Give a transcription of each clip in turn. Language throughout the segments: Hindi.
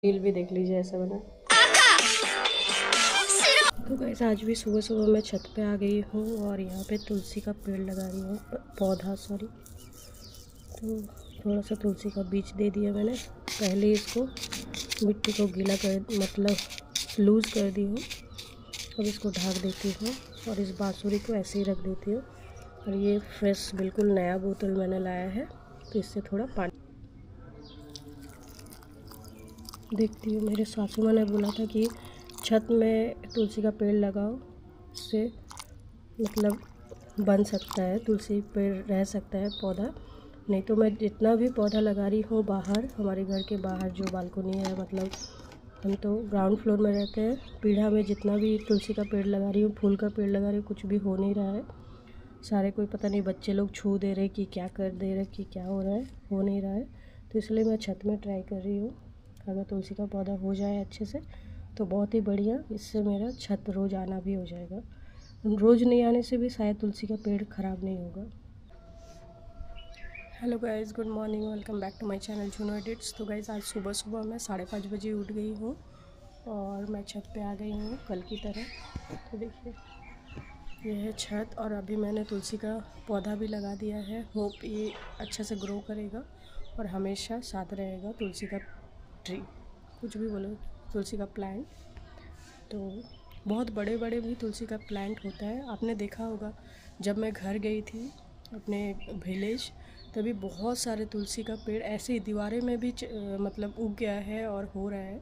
रील भी देख लीजिए ऐसा बना। तो गाइस आज भी सुबह सुबह मैं छत पे आ गई हूँ और यहाँ पे तुलसी का पेड़ लगा रही हूँ, पौधा सॉरी। तो थोड़ा सा तुलसी का बीज दे दिया मैंने। पहले इसको मिट्टी को गीला कर मतलब लूज़ कर दी हूँ। अब इसको ढक देती हूँ और इस बांसुरी को ऐसे ही रख देती हूँ। और ये फ्रेश बिल्कुल नया बोतल मैंने लाया है, तो इससे थोड़ा पानी देखती हूँ। मेरे सासू माँ ने बोला था कि छत में तुलसी का पेड़ लगाओ, इससे मतलब बन सकता है, तुलसी पेड़ रह सकता है पौधा। नहीं तो मैं जितना भी पौधा लगा रही हूँ बाहर, हमारे घर के बाहर जो बालकनी है, मतलब हम तो ग्राउंड फ्लोर में रहते हैं, पीढ़ा में जितना भी तुलसी का पेड़ लगा रही हूँ, फूल का पेड़ लगा रही हूँ, कुछ भी हो नहीं रहा है। सारे कोई पता नहीं बच्चे लोग छू दे रहे कि क्या कर दे रहे कि क्या हो रहा है, हो नहीं रहा है। तो इसलिए मैं छत में ट्राई कर रही हूँ। अगर तुलसी का पौधा हो जाए अच्छे से तो बहुत ही बढ़िया, इससे मेरा छत रोज़ आना भी हो जाएगा। रोज़ नहीं आने से भी शायद तुलसी का पेड़ ख़राब नहीं होगा। Hello guys, good morning, welcome back to my channel Junu edits. तो गाइस आज सुबह सुबह मैं 5:30 बजे उठ गई हूँ और मैं छत पे आ गई हूँ कल की तरह। तो देखिए ये है छत और अभी मैंने तुलसी का पौधा भी लगा दिया है। होप ये अच्छे से ग्रो करेगा और हमेशा साथ रहेगा तुलसी का ट्री, कुछ भी बोलो, तुलसी का प्लांट। तो बहुत बड़े बड़े भी तुलसी का प्लांट होता है। आपने देखा होगा जब मैं घर गई थी अपने विलेज, तभी बहुत सारे तुलसी का पेड़ ऐसे ही दीवारें में भी मतलब उग गया है और हो रहा है।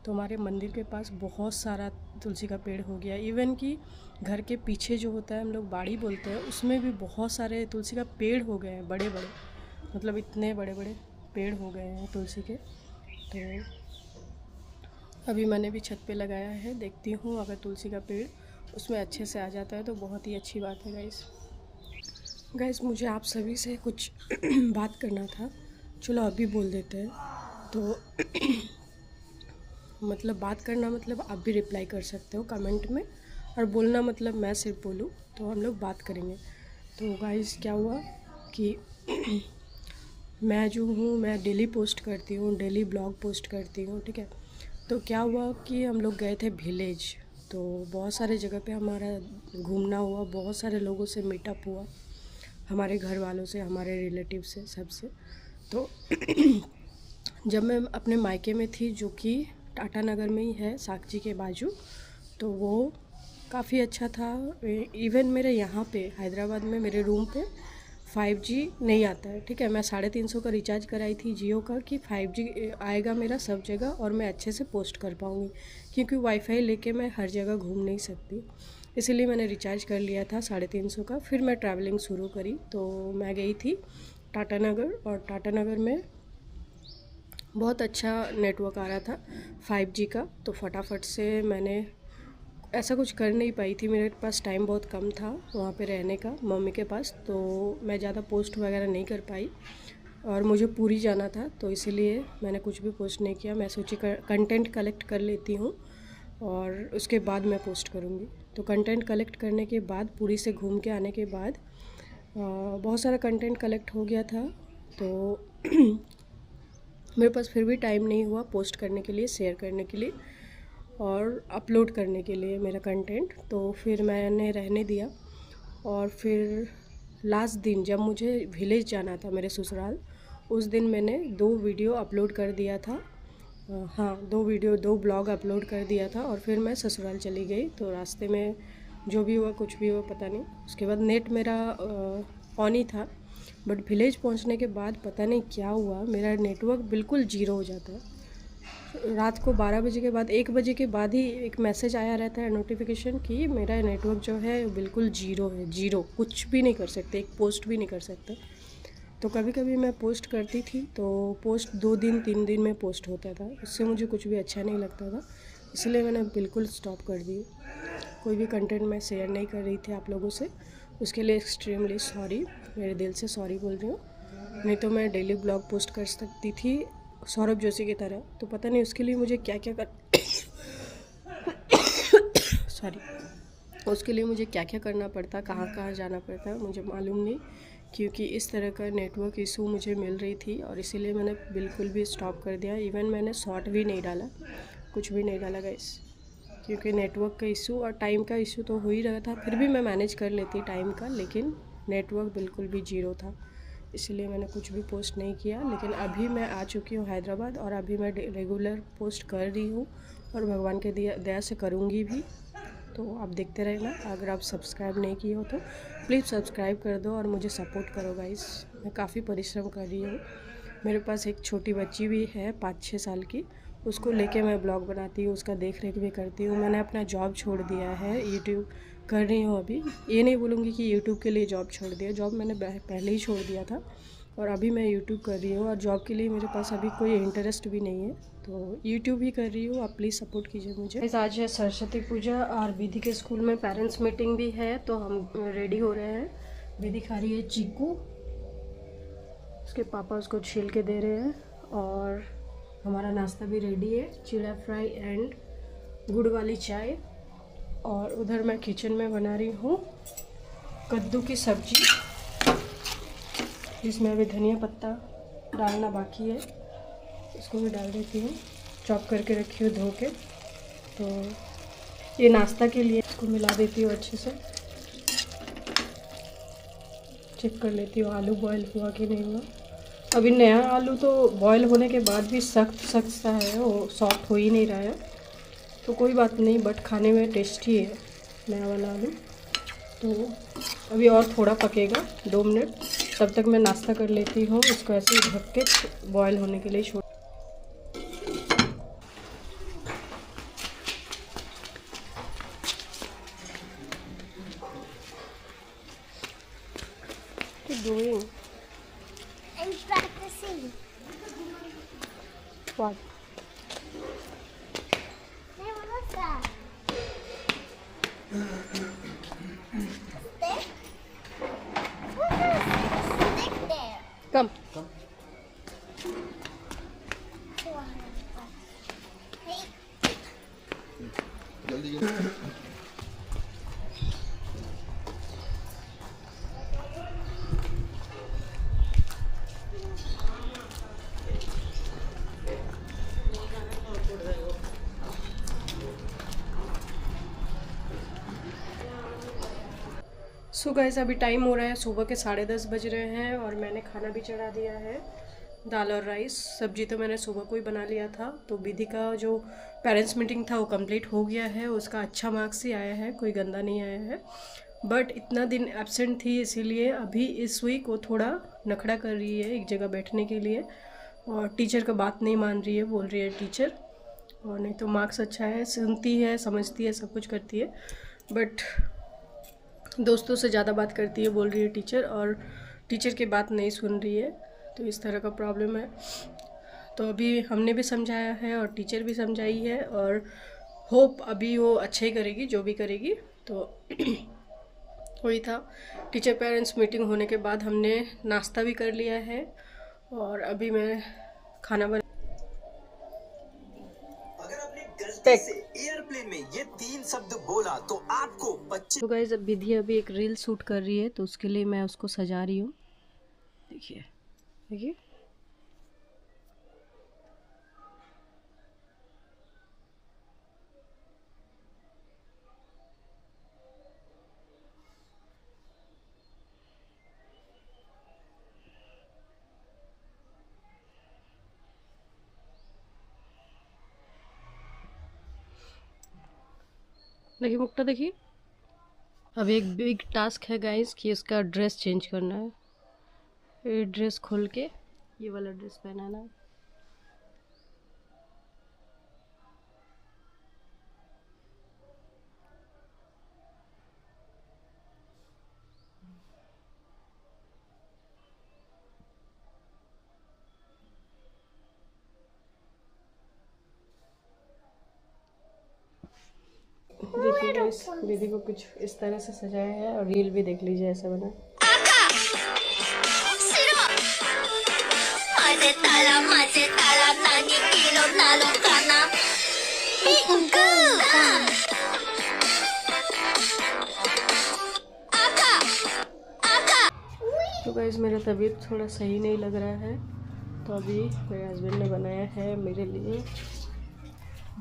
तो हमारे मंदिर के पास बहुत सारा तुलसी का पेड़ हो गया। इवन कि घर के पीछे जो होता है, हम लोग बाड़ी बोलते हैं, उसमें भी बहुत सारे तुलसी का पेड़ हो गए हैं, बड़े बड़े, मतलब इतने बड़े बड़े पेड़ हो गए हैं तुलसी के। तो अभी मैंने भी छत पे लगाया है, देखती हूँ अगर तुलसी का पेड़ उसमें अच्छे से आ जाता है तो बहुत ही अच्छी बात है। गाइस मुझे आप सभी से कुछ बात करना था, चलो अभी बोल देते हैं। तो मतलब बात करना मतलब आप भी रिप्लाई कर सकते हो कमेंट में, और बोलना मतलब मैं सिर्फ बोलूँ तो हम लोग बात करेंगे। तो गाइस क्या हुआ कि मैं जो हूँ, मैं डेली पोस्ट करती हूँ, डेली ब्लॉग पोस्ट करती हूँ, ठीक है। तो क्या हुआ कि हम लोग गए थे विलेज, तो बहुत सारे जगह पे हमारा घूमना हुआ, बहुत सारे लोगों से मीटअप हुआ, हमारे घर वालों से, हमारे रिलेटिव से, सबसे। तो जब मैं अपने मायके में थी जो कि टाटा नगर में ही है, साक्षी के बाजू, तो वो काफ़ी अच्छा था। इवन मेरे यहाँ पे हैदराबाद में मेरे रूम पे 5G नहीं आता है, ठीक है। मैं 350 का रिचार्ज कराई थी जियो का कि 5G आएगा मेरा सब जगह और मैं अच्छे से पोस्ट कर पाऊँगी, क्योंकि वाईफाई लेके मैं हर जगह घूम नहीं सकती। इसीलिए मैंने रिचार्ज कर लिया था 350 का। फिर मैं ट्रैवलिंग शुरू करी, तो मैं गई थी टाटा नगर, और टाटा नगर में बहुत अच्छा नेटवर्क आ रहा था 5G का। तो फटाफट से मैंने ऐसा कुछ कर नहीं पाई थी, मेरे पास टाइम बहुत कम था वहाँ पे रहने का मम्मी के पास, तो मैं ज़्यादा पोस्ट वगैरह नहीं कर पाई। और मुझे पूरी जाना था तो इसीलिए मैंने कुछ भी पोस्ट नहीं किया। मैं सोची कंटेंट कलेक्ट कर लेती हूँ और उसके बाद मैं पोस्ट करूँगी। तो कंटेंट कलेक्ट करने के बाद, पूरी से घूम के आने के बाद बहुत सारा कंटेंट कलेक्ट हो गया था, तो मेरे पास फिर भी टाइम नहीं हुआ पोस्ट करने के लिए, शेयर करने के लिए और अपलोड करने के लिए मेरा कंटेंट। तो फिर मैंने रहने दिया। और फिर लास्ट दिन जब मुझे विलेज जाना था मेरे ससुराल, उस दिन मैंने 2 वीडियो अपलोड कर दिया था। हाँ, 2 ब्लॉग अपलोड कर दिया था और फिर मैं ससुराल चली गई। तो रास्ते में जो भी हुआ, कुछ भी हुआ पता नहीं, उसके बाद नेट मेरा ऑन ही था। बट विलेज पहुंचने के बाद पता नहीं क्या हुआ, मेरा नेटवर्क बिल्कुल जीरो हो जाता है। रात को 12 बजे के बाद, 1 बजे के बाद ही एक मैसेज आया रहता है, नोटिफिकेशन, कि मेरा नेटवर्क जो है बिल्कुल जीरो है, जीरो, कुछ भी नहीं कर सकते, एक पोस्ट भी नहीं कर सकते। तो कभी कभी मैं पोस्ट करती थी तो पोस्ट 2 दिन 3 दिन में पोस्ट होता था, उससे मुझे कुछ भी अच्छा नहीं लगता था, इसलिए मैंने बिल्कुल स्टॉप कर दी। कोई भी कंटेंट मैं शेयर नहीं कर रही थी आप लोगों से, उसके लिए एक्सट्रीमली सॉरी, मेरे दिल से सॉरी बोल रही हूँ। नहीं तो मैं डेली ब्लॉग पोस्ट कर सकती थी सौरभ जोशी की तरह। तो पता नहीं उसके लिए मुझे क्या क्या कर सॉरी, उसके लिए मुझे क्या क्या करना पड़ता, कहाँ कहाँ जाना पड़ता, मुझे मालूम नहीं, क्योंकि इस तरह का नेटवर्क इशू मुझे मिल रही थी और इसीलिए मैंने बिल्कुल भी स्टॉप कर दिया। इवन मैंने शॉर्ट भी नहीं डाला, कुछ भी नहीं डाला गाइस, क्योंकि नेटवर्क का इशू और टाइम का इशू तो हो ही रहा था। फिर भी मैं मैनेज कर लेती टाइम का, लेकिन नेटवर्क बिल्कुल भी ज़ीरो था, इसलिए मैंने कुछ भी पोस्ट नहीं किया। लेकिन अभी मैं आ चुकी हूँ हैदराबाद और अभी मैं रेगुलर पोस्ट कर रही हूँ और भगवान के दया से करूँगी भी। तो आप देखते रहना। अगर आप सब्सक्राइब नहीं किए हो तो प्लीज़ सब्सक्राइब कर दो और मुझे सपोर्ट करो गाइस। मैं काफ़ी परिश्रम कर रही हूँ। मेरे पास एक छोटी बच्ची भी है 5-6 साल की, उसको लेके मैं ब्लॉग बनाती हूँ, उसका देख रेख भी करती हूँ। मैंने अपना जॉब छोड़ दिया है, यूट्यूब कर रही हूँ अभी। ये नहीं बोलूँगी कि यूट्यूब के लिए जॉब छोड़ दिया, जॉब मैंने पहले ही छोड़ दिया था और अभी मैं यूट्यूब कर रही हूँ और जॉब के लिए मेरे पास अभी कोई इंटरेस्ट भी नहीं है, तो यूट्यूब ही कर रही हूँ। आप प्लीज़ सपोर्ट कीजिए मुझे। आज है सरस्वती पूजा और विधि के स्कूल में पेरेंट्स मीटिंग भी है, तो हम रेडी हो रहे हैं। विधि खा रही है चीकू, उसके पापा उसको छील के दे रहे हैं और हमारा नाश्ता भी रेडी है, चिला फ्राई एंड गुड़ वाली चाय। और उधर मैं किचन में बना रही हूँ कद्दू की सब्जी, जिसमें अभी धनिया पत्ता डालना बाकी है, इसको भी डाल देती हूँ। चॉप करके रखी हूँ धो के। तो ये नाश्ता के लिए इसको मिला देती हूँ अच्छे से। चेक कर लेती हूँ आलू बॉयल हुआ कि नहीं हुआ। अभी नया आलू तो बॉयल होने के बाद भी सख्त सा है, वो सॉफ्ट हो ही नहीं रहा है, तो कोई बात नहीं, बट खाने में टेस्टी है नया वाला आलू। तो अभी और थोड़ा पकेगा 2 मिनट, तब तक मैं नाश्ता कर लेती हूँ। इसको ऐसे ही ढक के बॉयल होने के लिए छोड़। Doing? I'm practicing. What? Hey, what was that? Stick? What is stick there? Come. Hey. So guys, अभी टाइम हो रहा है सुबह के 10:30 बज रहे हैं और मैंने खाना भी चढ़ा दिया है, दाल और राइस। सब्जी तो मैंने सुबह को ही बना लिया था। तो विधि का जो पेरेंट्स मीटिंग था वो कंप्लीट हो गया है, उसका अच्छा मार्क्स ही आया है, कोई गंदा नहीं आया है। बट इतना दिन एब्सेंट थी, इसीलिए अभी इस वीक वो थोड़ा नखड़ा कर रही है एक जगह बैठने के लिए और टीचर का बात नहीं मान रही है, बोल रही है टीचर। और नहीं तो मार्क्स अच्छा है, सुनती है, समझती है, सब कुछ करती है, बट दोस्तों से ज़्यादा बात करती है, बोल रही है टीचर, और टीचर की बात नहीं सुन रही है। तो इस तरह का प्रॉब्लम है। तो अभी हमने भी समझाया है और टीचर भी समझाई है और होप अभी वो अच्छा ही करेगी जो भी करेगी। तो वही था, टीचर पेरेंट्स मीटिंग होने के बाद हमने नाश्ता भी कर लिया है और अभी मैं खाना बना। एयरप्लेन में ये 3 शब्द बोला तो आपको 25। तो गाइस, अब विधि अभी एक रील शूट कर रही है, तो उसके लिए मैं उसको सजा रही हूँ। देखिए देखिए, देखिए मुक्ता, देखिए। अब एक बिग टास्क है गाइस कि इसका ड्रेस चेंज करना है। ये ड्रेस खोल के ये वाला ड्रेस पहनाना है। देखिए गाइस, दीदी को कुछ इस तरह से सजाया है और रील भी देख लीजिए ऐसा बना। तो गाइस मेरा तबीयत थोड़ा सही नहीं लग रहा है, तो अभी मेरे हस्बैंड ने बनाया है मेरे लिए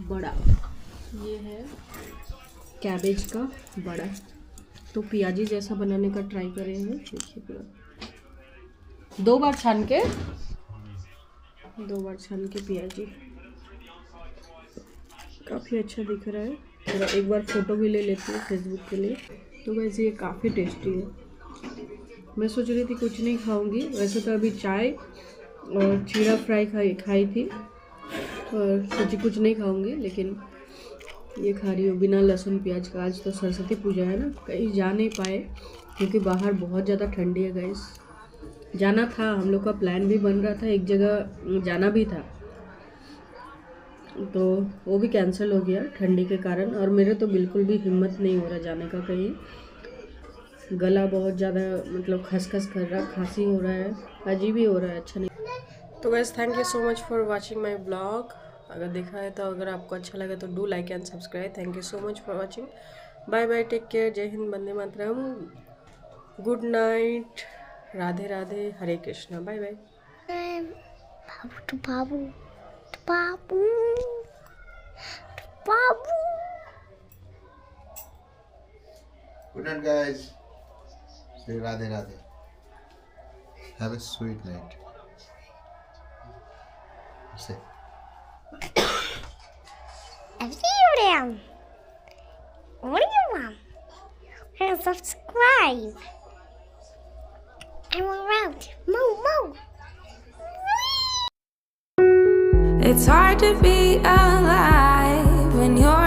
बड़ा। ये है कैबेज का बड़ा, तो प्याजी जैसा बनाने का ट्राई करेंगे। देखिए पूरा 2 बार छान के प्याजी, काफ़ी अच्छा दिख रहा है। थोड़ा एक बार फ़ोटो भी ले लेती हूँ फेसबुक के लिए। तो वैसे ये काफ़ी टेस्टी है। मैं सोच रही थी कुछ नहीं खाऊंगी, वैसे तो अभी चाय और चीरा फ्राई खाई थी और सोची कुछ नहीं खाऊंगी, लेकिन ये खा रही हूँ बिना लहसुन प्याज का। आज तो सरस्वती पूजा है ना, कहीं जा नहीं पाए क्योंकि बाहर बहुत ज़्यादा ठंडी है गाइस। जाना था, हम लोग का प्लान भी बन रहा था, एक जगह जाना भी था, तो वो भी कैंसिल हो गया ठंडी के कारण। और मेरे तो बिल्कुल भी हिम्मत नहीं हो रहा जाने का कहीं। गला बहुत ज़्यादा मतलब खसखस कर रहा, खांसी हो रहा है, अजीब ही हो रहा है, अच्छा नहीं। तो guys thank you so much for watching my blog. अगर देखा है तो अगर आपको अच्छा लगा तो do like and subscribe. Thank you so much for watching. Bye bye, take care, जय हिंद, वंदे मातरम, गुड नाइट, राधे राधे, हरे Krishna, bye bye. Babu. Babu. Babu. Good night, guys. Say Radhe Radhe. Have a sweet night. Say. I see you down. What do you want? And subscribe. I'm around. Moo. It's hard to be alive when you're